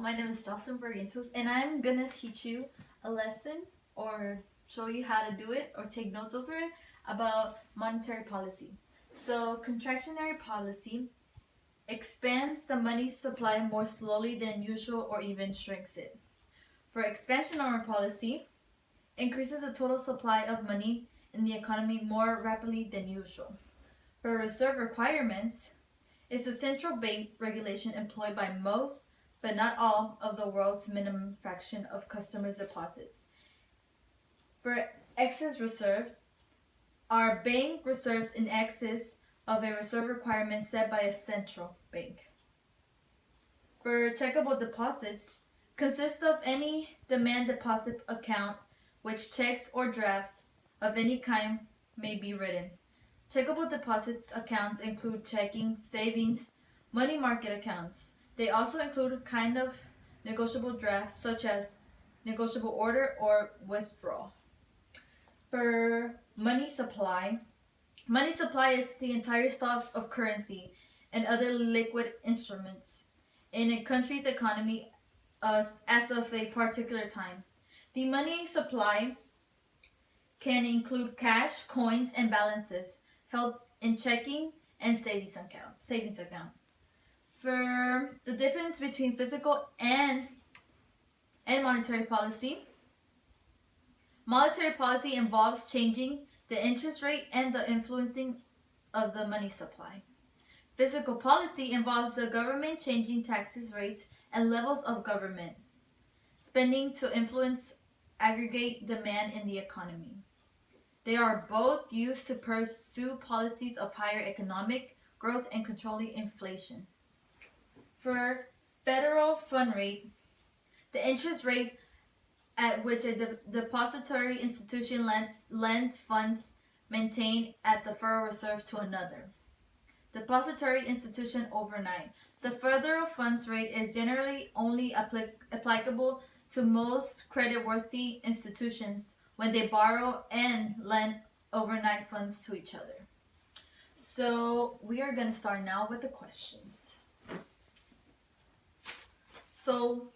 my name is Jocelyn Bergentos, and I'm gonna teach you a lesson or show you how to do it or take notes over it about monetary policy. So, contractionary policy expands the money supply more slowly than usual or even shrinks it. For expansionary policy, increases the total supply of money in the economy more rapidly than usual. For reserve requirements, it's a central bank regulation employed by most, but not all, of the world's minimum fraction of customers' deposits. For excess reserves, are bank reserves in excess of a reserve requirement set by a central bank. For checkable deposits, consists of any demand deposit account which checks or drafts of any kind may be written. Checkable deposits accounts include checking, savings, money market accounts. They also include kind of negotiable drafts such as negotiable order or withdrawal. For money supply is the entire stock of currency and other liquid instruments in a country's economy as of a particular time. The money supply can include cash, coins, and balances held in checking and savings account. For the difference between fiscal and monetary policy involves changing the interest rate and the influencing of the money supply. Fiscal policy involves the government changing taxes rates and levels of government spending to influence aggregate demand in the economy. They are both used to pursue policies of higher economic growth and controlling inflation. For federal fund rate, the interest rate at which a depository institution lends funds maintained at the Federal Reserve to another depository institution overnight. The federal funds rate is generally only applicable to most creditworthy institutions when they borrow and lend overnight funds to each other. So we are going to start now with the questions. So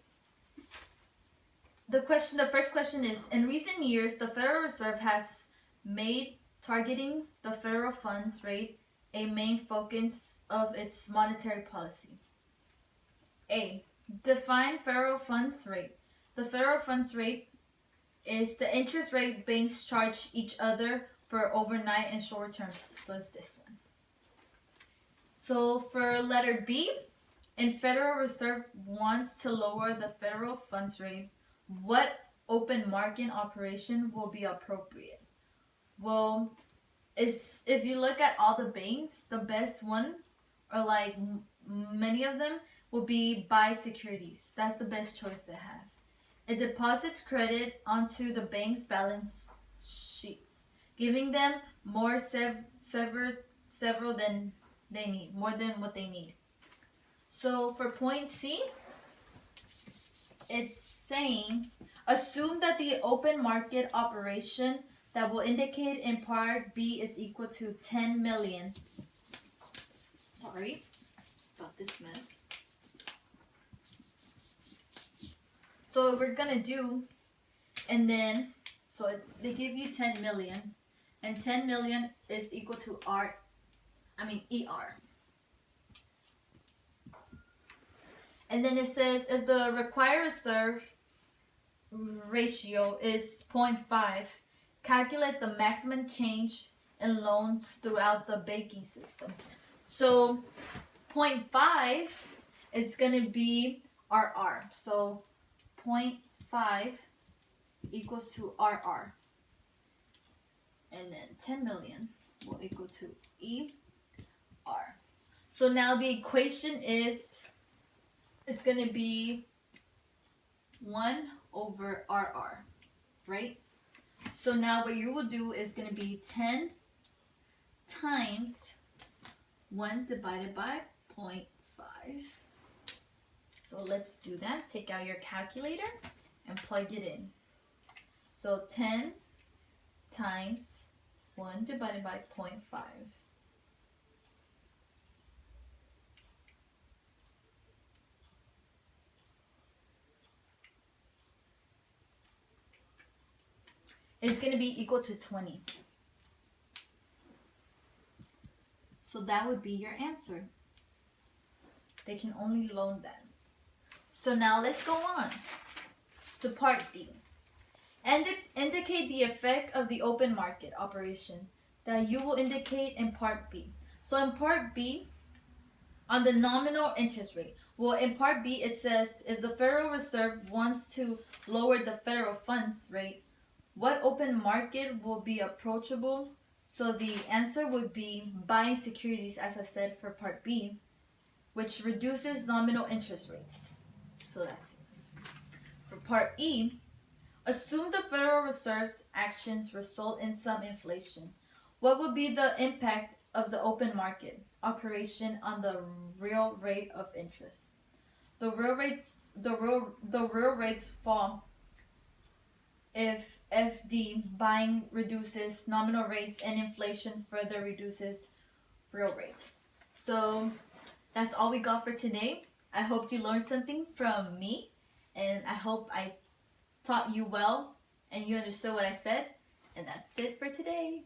the first question is, in recent years, the Federal Reserve has made targeting the federal funds rate a main focus of its monetary policy. A. Define federal funds rate. The federal funds rate is the interest rate banks charge each other for overnight and short terms. So it's this one. So for letter B, in Federal Reserve wants to lower the federal funds rate, what open market operation will be appropriate? Well, if you look at all the banks, the best one, or like many of them, will be buy securities. That's the best choice to have. It deposits credit onto the bank's balance sheets, giving them more several than they need, more than what they need. So for point C, it's saying, assume that the open market operation that will indicate in part B is equal to 10 million. Sorry about this mess. So what we're gonna do, and then, they give you 10 million, and 10 million is equal to ER. And then it says if the required reserve ratio is 0.5, calculate the maximum change in loans throughout the banking system. So 0.5 is going to be RR. So 0.5 equals to RR. And then 10 million will equal to ER. So now the equation is, it's going to be 1 over RR, right? So now what you will do is going to be 10 times 1 divided by 0.5. So let's do that. Take out your calculator and plug it in. So 10 times 1 divided by 0.5. is going to be equal to 20. So that would be your answer. They can only loan that. So now let's go on to part D. Indicate the effect of the open market operation that you will indicate in part B. So in part B, on the nominal interest rate. Well, in part B, it says if the Federal Reserve wants to lower the federal funds rate, what open market will be approachable? So the answer would be buying securities, as I said for part B, which reduces nominal interest rates. So that's it. For part E, assume the Federal Reserve's actions result in some inflation. What would be the impact of the open market operation on the real rate of interest? The real rates fall if FD buying reduces nominal rates and inflation further reduces real rates. So that's all we got for today. I hope you learned something from me, and I hope I taught you well and you understood what I said. And that's it for today.